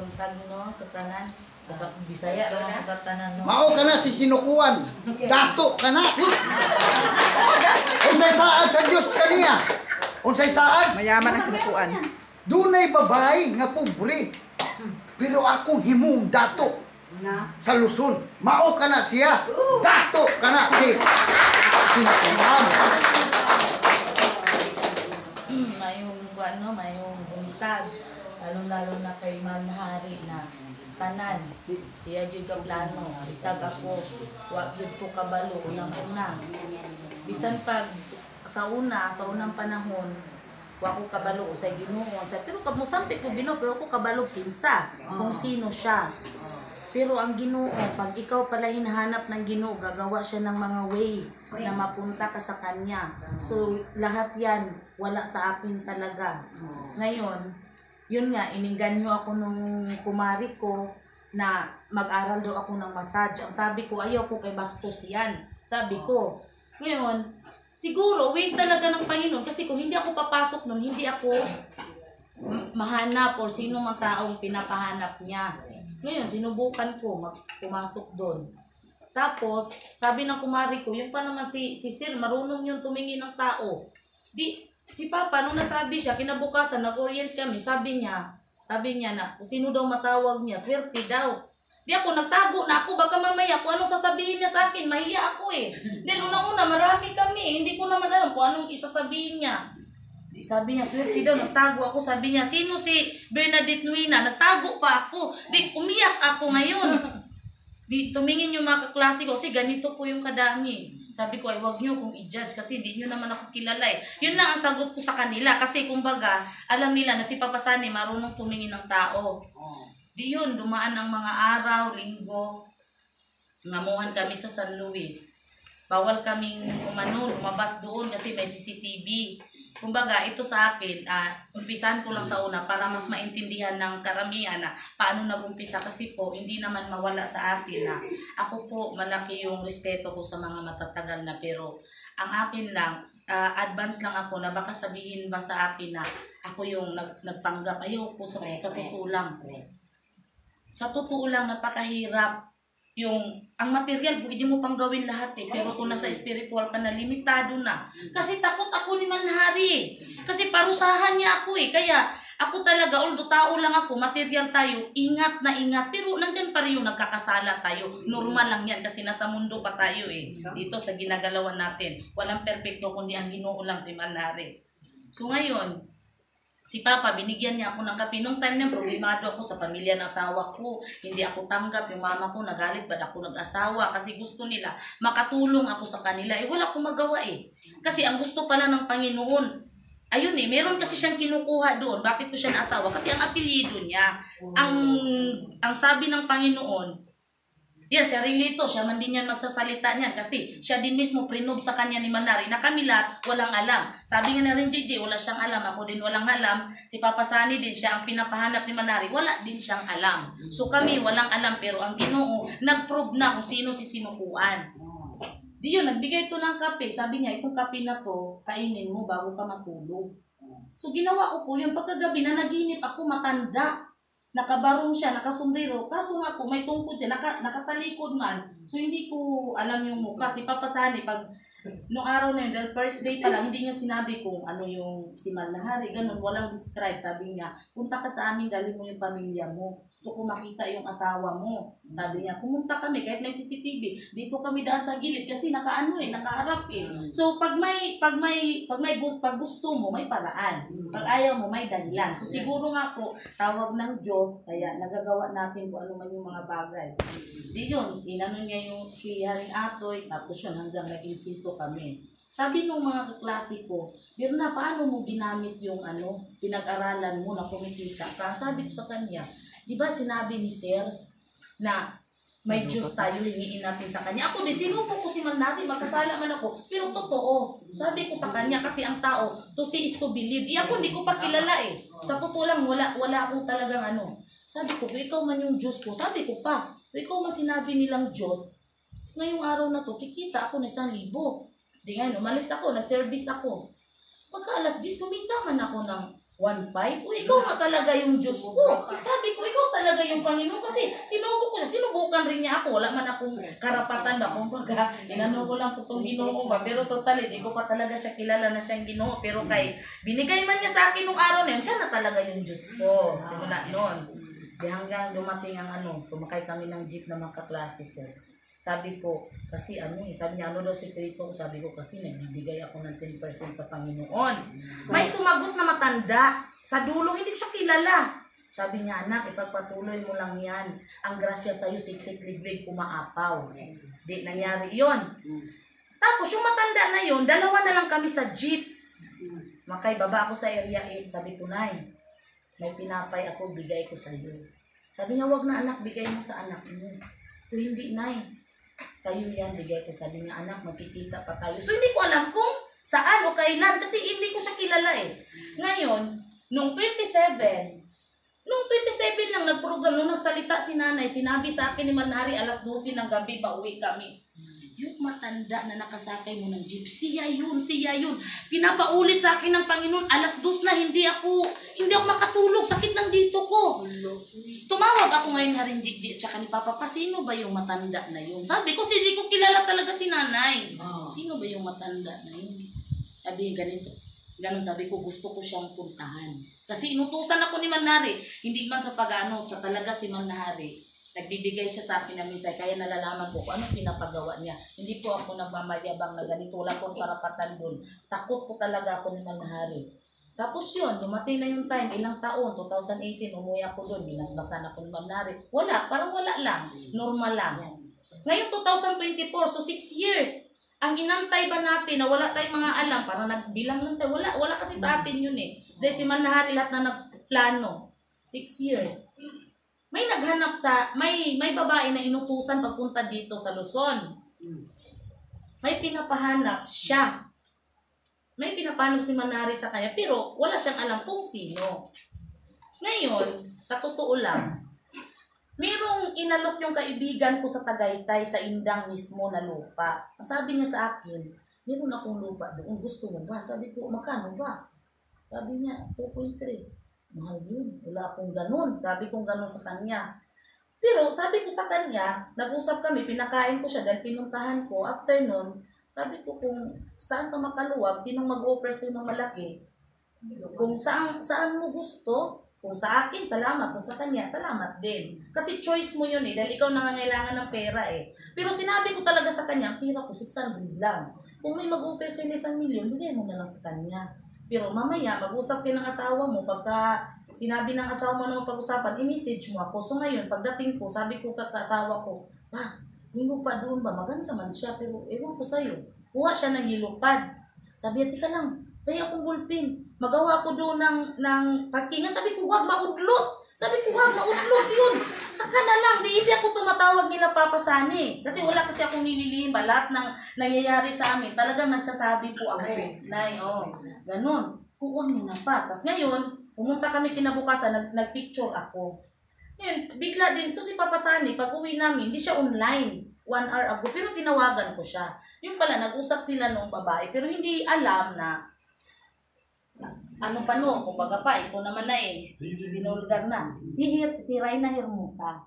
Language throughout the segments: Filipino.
buntag no sa tanan. Sa Bisaya ra ang tatanan no. Mao ka na si sinukuan. Dato ka na. Unsay saad sa Dios kaniya? Unsay saad? Mayaman ang sinukuan. Dunay babae nga pobre. Pero akong himong dato sa Luzon. Mao ka na siya. Dato ka na si sinukuan. Mayong buntag. Lalo na kay Manhari na tanan. Siya gyud ka plano. Bisag ako, wa gyud ko kabalo unang-una. Bisan pag sa unang panahon, wa ko kabalo sa Ginoo. Pero musampit ko Ginoo, pero ko kabalo kinsa kung sino siya. Pero ang Ginoo, pag ikaw pala hinahanap ng Ginoo, gagawa siya ng mga way na mapunta ka sa Kanya. So, lahat yan, wala sa akin talaga. Ngayon, yun nga, iningganyo ako nung kumari ko na mag-aral daw ako ng massage. Ang sabi ko, ayaw ko kay bastos yan. Sabi ko. Ngayon, siguro, way talaga ng Panginoon. Kasi kung hindi ako papasok nun, hindi ako mahanap o sino mang taong pinapahanap niya. Ngayon, sinubukan ko pumasok doon. Tapos, sabi ng kumari ko, yung pa naman si Sir, marunong yung tumingin ng tao. Si Papa, nung nasabi siya, kinabukasan, nag-orient kami, sabi niya na, kung sino daw matawag niya, swerte daw. Di ako, nagtago na ako, baka mamaya kung anong sasabihin niya sa akin, mahiya ako eh. Then una-una, marami kami, hindi ko naman alam kung anong isasabihin niya. Sabi niya, swerte daw, nagtago ako. Sabi niya, sino si Bernadette Nuina? Nagtago pa ako. Di, umiyak ako ngayon. Di, tumingin yung mga kaklase ko, kasi ganito po yung kadami. Sabi ko, ay wag nyo kong i-judge kasi di nyo naman ako kilala eh. Yun lang ang sagot ko sa kanila. Kasi kumbaga, alam nila na si Papa Sani marunong tumingin ng tao. Di yun, dumaan ang mga araw, linggo. Ngamuhan kami sa San Luis. Bawal kaming lumabas doon kasi may CCTV. Kumbaga, ito sa akin, umpisan ko lang sa una para mas maintindihan ng karamihan na paano nag-umpisa kasi po, hindi naman mawala sa akin na ako po, malaki yung respeto ko sa mga matatagal na pero ang akin lang, advance lang ako na baka sabihin ba sa akin na ako yung nagpanggap. Ayoko sa totoo lang. Sa totoo lang, napakahirap. Ang material, pwede mo pang gawin lahat eh. Pero kung nasa spiritual ka na, limitado na. Kasi takot ako ni Manhari. Kasi parusahan niya ako eh. Kaya ako talaga, although tao lang ako, material tayo, ingat na ingat. Pero nandyan pa rin yung nagkakasala tayo. Normal lang yan kasi nasa mundo pa tayo eh. Dito sa ginagalawan natin. Walang perfecto kundi ang Ginoo lang si Manhari. So ngayon, si Papa, binigyan niya ako ng kape. Nung time na problemado ako sa pamilya ng asawa ko. Hindi ako tanggap. Yung mama ko nagalit, ba't ako nag-asawa? Kasi gusto nila makatulong ako sa kanila. Eh, wala akong magawa eh. Kasi ang gusto pala ng Panginoon, ayun eh, meron kasi siyang kinukuha doon. Bakit ko siya naasawa? Kasi ang apelyido niya, ang sabi ng Panginoon, yan, si Arilito, siya man din yan magsasalita niyan kasi siya din mismo prinob sa kanya ni Manhari na kami lahat walang alam. Sabi nga na rin JJ, wala siyang alam, ako din walang alam. Si Papa Sani din, siya ang pinapahanap ni Manhari, wala din siyang alam. So kami walang alam pero ang Ginoo nag-prove na kung sino si sinukuan. Di yun, nagbigay ito ng kape. Sabi niya, itong kape na to, kainin mo bago ka matulog. So ginawa ko po yun. Pagkagabi na naginip ako matanda. Nakabarong siya, nakasumbrero. Kaso nga po, may tungkod siya, nakatalikod man. So, hindi ko alam yung mukha. Si Papa Sani, pag noong araw na yun, the first day pa lang, hindi niya sinabi kung ano yung si Manhari. Ganun, walang describe. Sabi niya, punta ka sa amin, dali mo yung pamilya mo. Gusto ko makita yung asawa mo. Sabi niya, pumunta kami, kahit may CCTV. Dito kami daan sa gilid kasi nakaharap eh. So, pag gusto mo, may paraan. Pag ayaw mo, may dahilan. So, siguro nga po, tawag ng Diyos, kaya nagagawa natin kung ano man yung mga bagay. Di yun, inano niya yung si Haring Atoy, tapos yun, hanggang naging sinto kami. Sabi nung mga kaklase ko, Birna, paano mo ginamit yung pinag-aralan mo na kumikita ka? Sabi ko sa kanya, di ba sinabi ni Sir na may Diyos tayo, hingiin natin sa kanya. Ako din, sinubok ko si Manhari, magkasala man ako, pero totoo. Sabi ko sa kanya, kasi ang tao, to see is to believe. Ako hindi ko pa kilala eh. Sa totoo lang, wala akong talagang Sabi ko, ikaw man yung Diyos ko. Sabi ko pa, ikaw man sinabi nilang Diyos, ngayong araw na to, kikita ako na 1,000. Di nga, umalis ako, nag-service ako. Pagka alas 10, kumita man ako ng 1.5? O ikaw nga talaga yung Diyos ko. Sabi ko, ikaw talaga yung Panginoon. Kasi sinubo ko siya. Sinubukan rin niya ako. Wala man akong karapatan ba. Kumbaga, inano ko lang po itong Ginoo ba. Pero total, hindi ko pa talaga siya kilala na siyang Ginoo. Pero kay binigay man niya sa akin nung araw na yun, siya na talaga yung Diyos ko. Simula noon. Di hanggang dumating ang sumakay kami ng jeep na magkaklase ko. Sabi ko, kasi sabi niya, daw sekreto? Sabi ko, kasi nagbibigay ako ng 10% sa Panginoon. May sumagot na matanda. Sa dulo, hindi ko siya kilala. Sabi niya, anak, ipagpatuloy mo lang yan. Ang grasya sa'yo, siksik-liglig, umaapaw. Di nangyari yon. Tapos, yung matanda na yon, dalawa na lang kami sa jeep. Makay, baba ako sa area 8. Sabi ko, Nay, may pinapay ako, bigay ko sa'yo. Sabi niya, wag na anak, bigay mo sa anak mo. Kung hindi, Nay, sa'yo yan, bigay ko. Sabi niya, anak, magkikita pa tayo. So, hindi ko alam kung saan o kailan kasi hindi ko siya kilala eh. Ngayon, nung 27 lang nagprogram, nung nagsalita si nanay, sinabi sa akin ni Manari, alas 12 ng gabi, pauwi kami. Yung matanda na nakasakay mo ng jeep, siya yun. Pinapaulit sa akin ng Panginoon, alas 2 na, hindi ako makatulog, sakit ng dito ko. Tumawag ako ngayon na rin, Jik, tsaka ni Papa, sino ba yung matanda na yun? Sabi ko, hindi ko kilala talaga si nanay. Sino ba yung matanda na yun? Sabi, ganito. Ganon, sabi ko, gusto ko siyang puntahan. Kasi inutusan ako ni Manari, hindi man sa pag-ano, sa talaga si Manari. Nagbibigay siya sa akin ng minsay, kaya nalalaman ko kung anong pinapagawa niya. Hindi po ako nagmamayabang na ganito, wala akong karapatan doon. Takot po talaga ako ni Manahari. Tapos yun, dumating na yung time, ilang taon, 2018, umuwi ako doon, binasbasan ako ni Manahari. Wala, parang wala lang, normal lang. Ngayon 2024, so 6 years. Ang inantay ba natin na wala tayong mga alam, parang nagbilang lang tayo. Wala kasi sa atin yun eh. Dahil si Manahari lahat na nagplano. 6 years. May naghanap may babae na inutusan pagpunta dito sa Luzon. May pinapahanap siya. May pinapahanap si Manahari sa kanya, pero wala siyang alam kung sino. Ngayon, sa totoo lang, merong inalok yung kaibigan ko sa Tagaytay sa Indang mismo na lupa. Sabi niya sa akin, meron akong lupa doon, gusto mo ba? Sabi ko, magkano ba? Sabi niya, 2.3. Mahal yun. Wala akong ganun. Sabi kong ganun sa kanya. Pero sabi ko sa kanya, nag-usap kami, pinakain ko siya dahil pinuntahan ko. After nun, sabi ko kung saan ka makaluwag, sinong mag-offer sa'yo ng malaki, kung saan mo gusto, kung sa akin, salamat. Kung sa kanya, salamat din. Kasi choice mo yun eh, dahil ikaw nangangailangan ng pera eh. Pero sinabi ko talaga sa kanya, ang pera ko 600 lang. Kung may mag-offer sa'yo ng 1 million, bigay mo na lang sa kanya. Pero mamaya, mag-usap kayo ng asawa mo, pagka sinabi ng asawa mo na pag-usapan, i-message mo ako. So ngayon, pagdating ko, sabi ko sa asawa ko, yung lupa doon ba, maganda man siya, pero ewan ko sa'yo. Kuha siya ng yilupad. Sabi, tika lang, kaya akong bulpin. Magawa ko doon ng parkingan. Sabi ko, wag maudlot. Sabi ko, wag maudlot yun. Saka na lang, hindi ako tumatawag nila papasani. Kasi wala kasi akong nililihim. Lahat ng nangyayari sa amin, talagang nagsasabi po ako. Nay, ganun. Huwag mo na pa. Tapos ngayon, pumunta kami kinabukasan, nagpicture ako. Ngayon, bigla din to si Papasani, pag uwi namin, hindi siya online 1 hour ago, pero tinawagan ko siya. Yung pala, nag-usap sila noong babae, pero hindi alam na kumbaga pa, ito naman na binulgar na. Si Rayna Hermosa,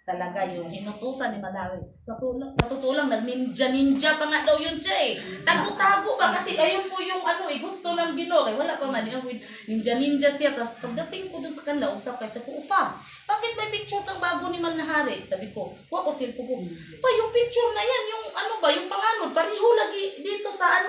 talaga yung hinutusan ni Manahari. Sa totoo lang, nag-ninja pa nga daw yun siya eh. Tago-tago ba? Kasi ayun po yung gusto ng Ginoo. Wala pa man, ninja siya. Tapos pagdating ko dun sa kanila, usap kayo, sabi ko, Upa, bakit may picture kang bago ni Manahari? Sabi ko, ko silpo ko. Pa, yung picture na yan, yung yung panganod, pariho lagi dito sa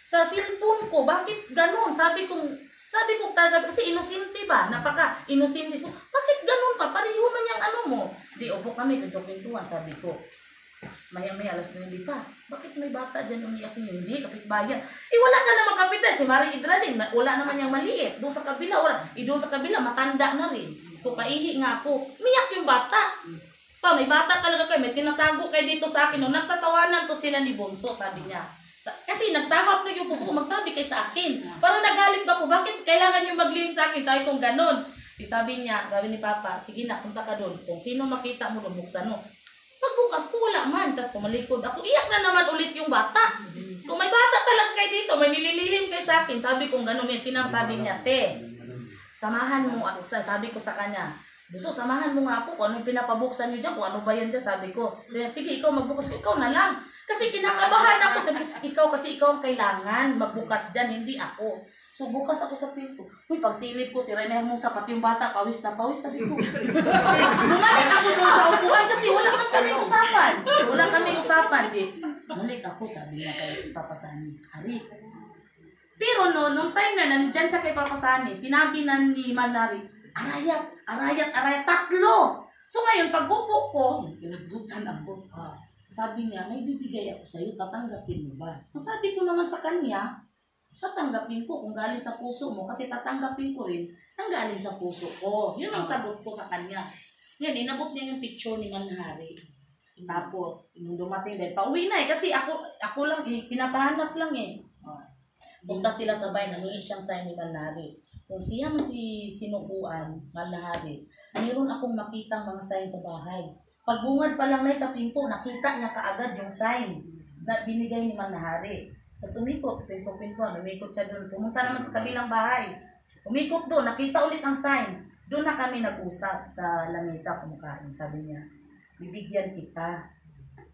sa cellphone ko. Bakit ganon? Sabi ko talaga, kasi inosente ba? Napaka-inosente. So, bakit ganon pa? Pariho man yung mo. Di, upo kami, pintuan, sabi ko. Maya-maya, alas 9 pa. Bakit may bata dyan umiyak niyo? Hindi, kapitbayan. Wala ka naman kapitay. Si Marie Idralin, wala naman yung maliit. Doon sa kabila, wala. Doon sa kabila, matanda na rin. So, paihi nga ako. Umiyak yung bata. May bata talaga kayo. May tinatago kayo dito sa akin. Nagtatawanan to sila ni Bonso, sabi niya. Kasi nagtahap na yung puso ko, magsabi kayo sa akin. Parang nagalit ba ko? Bakit kailangan yung maglihim sa akin? Sabi kong ganon. Sabi ni Papa, sige na, punta ka doon. Kung sino makita mo, buksan mo. Pagbukas ko, wala man. Tapos tumalikod ako. Iyak na naman ulit yung bata. Kung may bata talaga kayo dito, may nililihim kayo sa akin. Sabi kong ganon. Sinasabi niya, te, samahan mo, sabi ko sa kanya, gusto, samahan mo nga ako kung anong pinapabuksan niyo dyan, kung ano ba yan dyan, sabi ko. Sige, ikaw magbukas, ikaw na lang. Kasi kinakabahan ako, sabi, ikaw ang kailangan magbukas dyan, hindi ako. So, bukas ako sa pinto. Uy, pag silip ko, sira na yung sapat yung bata, pawis na pawis, sabi ko. Bumalik ako doon sa upuan kasi wala kang kaming usapan. Wala kaming usapan. Bumalik ako, sabi niya kay Papa Sani, Hari. Pero nung time na nandyan sa kay Papa Sani, sinabi na ni Manari, arayat, tatlo. So ngayon, pag upo ko, ilagutan ako. Sabi niya, may bibigay ako sa'yo, tatanggapin mo ba? Sabi ko naman sa kanya, tatanggapin ko kung galing sa puso mo, kasi tatanggapin ko rin ang galing sa puso ko. Yun ang sagot ko sa kanya. Yan, inabot niya yung picture ni Manhari. Tapos, nung dumating din, pauwi na kasi ako lang, pinapahanap lang Punta sila sabay, nangiin siyang sign ni Manhari. Kung siya man si sinukuan, Manhari, mayroon akong makitang mga sign sa bahay. Pagbungad pa lang na sa pinto, nakita niya kaagad yung sign na binigay ni Manhari. Tapos umikot, pinto-pintuan, umikot siya doon. Pumunta naman sa kabilang bahay. Umikot doon, nakita ulit ang sign. Doon na kami nag-usap sa lamesa kumakain. Sabi niya, bibigyan kita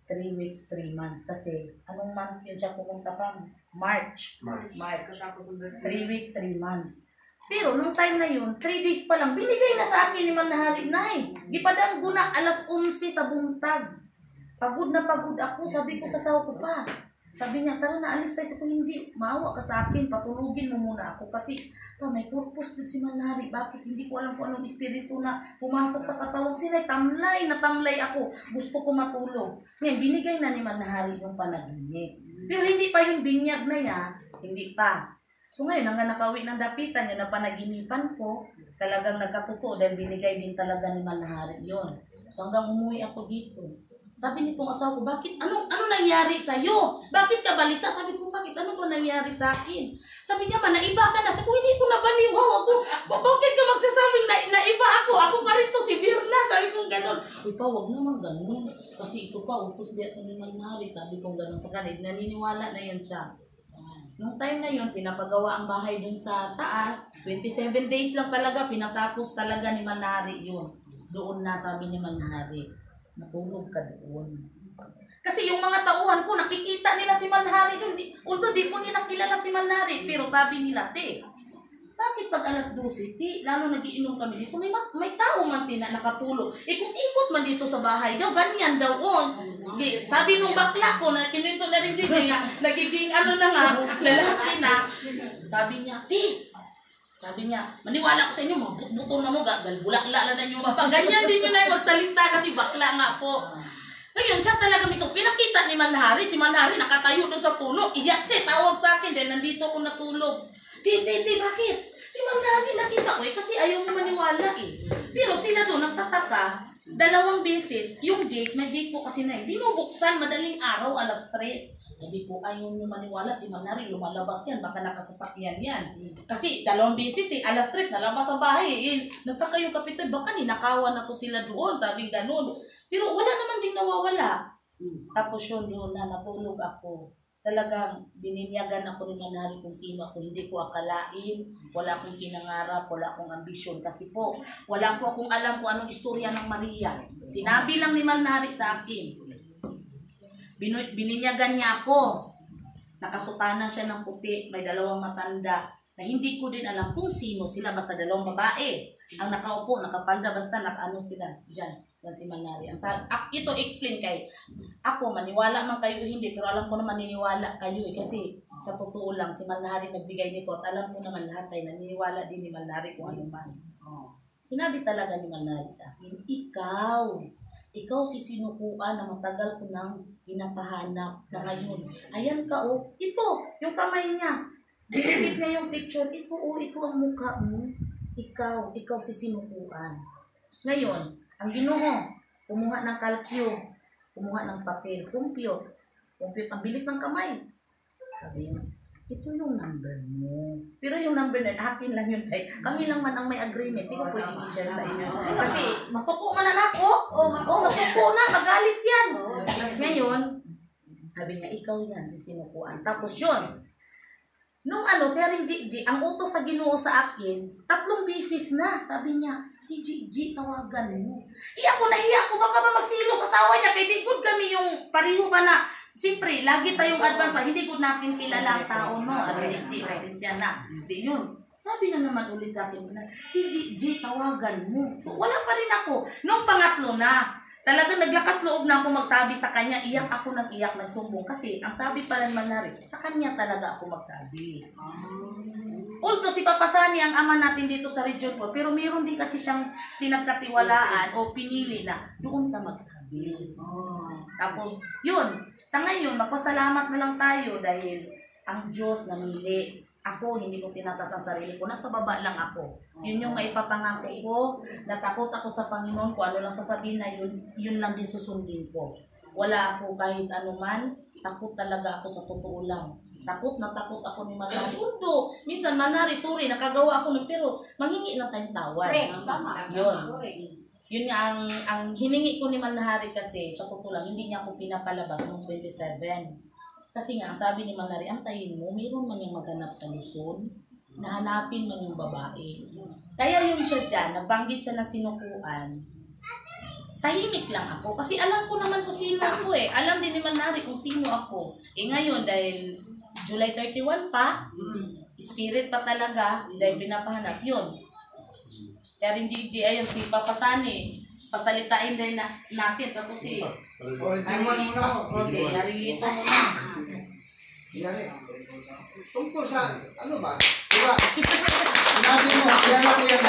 3 weeks, 3 months. Kasi anong month yun siya pumunta pa? March. 3 weeks, 3 months. Pero nung time na yun, 3 days pa lang, binigay na sa akin ni Manhari. Nay, gipadang guna, 11:00 sa buntag. Pagod na pagod ako, sabi ko sa sawa ko pa. Sabi niya, tara na, alis tayo. Sabi ko, hindi, maawa ka sa akin, patulugin mo muna ako. Kasi, may purpose din si Manhari. Bakit? Hindi ko alam kung anong espiritu na pumasok sa katawan. Kasi tamlay ako. Gusto ko matulog. Ngayon, binigay na ni Manhari yung panaginip. Pero hindi pa yung binyag na yan, hindi pa. So ngayon, hanggang nakauwi ng dapitan, yun ang panaginipan ko, talagang nagkatotoo dahil binigay din talaga ni Manhari yun. So hanggang umuwi ako dito. Sabi nitong asawa ko, bakit? Ano nangyari sa'yo? Bakit ka balisa? Sabi ko, bakit? Ano ba nangyari sa akin? Sabi niya, naiba ka na. Sabi ko, hindi ko nabaliw. Bakit ka magsasabing naiba ako? Ako pa rin to, si Birna. Sabi ko, gano'n. Uy pa, wag naman gano'n. Kasi ito pa, utos diya ito ni Manhari. Sabi ko, gano'n sa kanila. Naniniwala na yan siya. Nung time na yun, pinapagawa ang bahay dun sa taas. 27 days lang talaga, pinatapos talaga ni Manhari yun. Doon na, sabi ni Manhari. Natulog ka doon. Kasi yung mga tauhan ko, nakikita nila si Manhari doon. Although di po nila kilala si Manhari, pero sabi nila, bakit pag 12:00, lalo nagiinom kami dito, may tao man nakatulog. Kung ikot man dito sa bahay daw, ganyan daw. Sabi nung bakla ko, na kinuwento na rin dito, nagiging lalaki na. Sabi niya, sabi niya, maniwala ko sa inyo, mabutbuto na mo, galbulak-lala na nyo, ganyan din yun na magsalita kasi bakla nga po. Ngayon, siya talaga mismo, pinakita ni Manhari, si Manhari nakatayo doon sa puno, iyak siya, tawag sa akin, dahil nandito ako natulog. Di, bakit? Si Manhari nakita ko kasi ayaw mo maniwala Pero sila doon, nagtataka, 2 beses, yung gate, may gate po kasi na binubuksan, madaling araw, 3:00. Sabi ko, ayaw nyo maniwala, si Manhari lumalabas yan, baka nakasasakyan yan. Kasi 2 beses 3:00, nalabas sa bahay. Nagtaka yung kapitan, baka ninakawan ako sila doon, sabi ganun. Pero wala naman din nawawala. Tapos yun doon na natulog ako. Talagang bininyagan ako ni Manhari kung sino ako. Hindi ko akalain, wala akong pinangarap, wala akong ambisyon. Kasi po, wala po akong alam kung anong istorya ng Maria. Sinabi lang ni Manhari sa akin. Bininyagan niya ako. Nakasutana siya ng puti, may 2 matanda na hindi ko din alam kung sino sila, basta 2 babae. Ang nakaupo, nakapalda, basta nakaano sila. Diyan si Manhari. Ito explain kay ako, maniwala man kayo hindi, pero alam ko naman naniniwala kayo kasi sa totoo lang, si Manhari nagbigay nito at alam ko naman lahat ay naniniwala din ni Manhari kung ano man. Sinabi talaga ni Manhari sa akin, ikaw si sinukuan na matagal ko nang pinapahanap na ngayon. Ayan ka ito, yung kamay niya. Dinikit niya yung picture, ito ang mukha mo. Ikaw si sinukuan. Ngayon, ang Ginoo, kumuha ng kalkyo, kumuha ng papel, kumpyo, ang bilis ng kamay. Sabi niya, ito yung number mo. Pero yung number na, akin lang yun tayo. Kami lang man ang may agreement, hindi ko pwedeng i-share sa inyo. Kasi, masuko man na ako. Masuko na, magalit yan. Tapos ngayon, sabi niya, ikaw yan, si sinukuan. Tapos yun, Nung si Haring Gigi, ang utos sa Ginoo sa akin, 3 bisis na, sabi niya, si Gigi, tawagan mo. Iya ko, nahiya ko, baka ba magsilo sa asawa niya, kaya di good kami yung pareho ba na, siyempre, lagi tayong advance pa, hindi good natin kilala ang tao, no? Haring Gigi, presensya na. Hindi yun. Sabi na naman ulit sa akin, si Gigi, tawagan mo. So, wala pa rin ako. Nung pangatlo na, talagang naglakas loob na ako magsabi sa kanya, iyak ako ng iyak, nagsumbong. Kasi ang sabi pa rin Manari, sa kanya talaga ako magsabi. Although si Papa Sani ang ama natin dito sa Region 4, pero meron din kasi siyang pinagkatiwalaan o pinili na doon ka magsabi. Tapos, yun, sa ngayon, magpasalamat na lang tayo dahil ang Diyos namili. Ako, hindi ko tinatas ang sarili ko. Nasa baba lang ako. Yun yung maipapangako ko. Natakot ako sa Panginoon ko. Ano lang sasabihin na yun lang din susundin ko. Wala ako kahit anuman. Takot talaga ako sa totoo lang. Takot na takot ako ni Manari. Undo, minsan Manari, sorry, nakagawa ako nun, pero manghingi na tayong tawad. Yun. Yun nga ang hiningi ko ni Manari kasi, sa totoo lang, hindi niya ako pinapalabas noong 27. Kasi nga, sabi ni Manari, antayin mo, mayroon man yung maghanap sa Luzon, nahanapin man yung babae. Kaya yun siya dyan, nabanggit siya na sinukuan, tahimik lang ako. Kasi alam ko naman kung sino ako eh. Alam din ni Manari kung sino ako. Ngayon, dahil July 31 pa, spirit pa talaga, dahil pinapahanap yun. Kaya rin Gigi, ayun, Papa Sani, pasalitain din natin. Tapos si Haring Lito muna. Tungkol sa, ano ba? Diba? Sinabi mo, yan ako yan.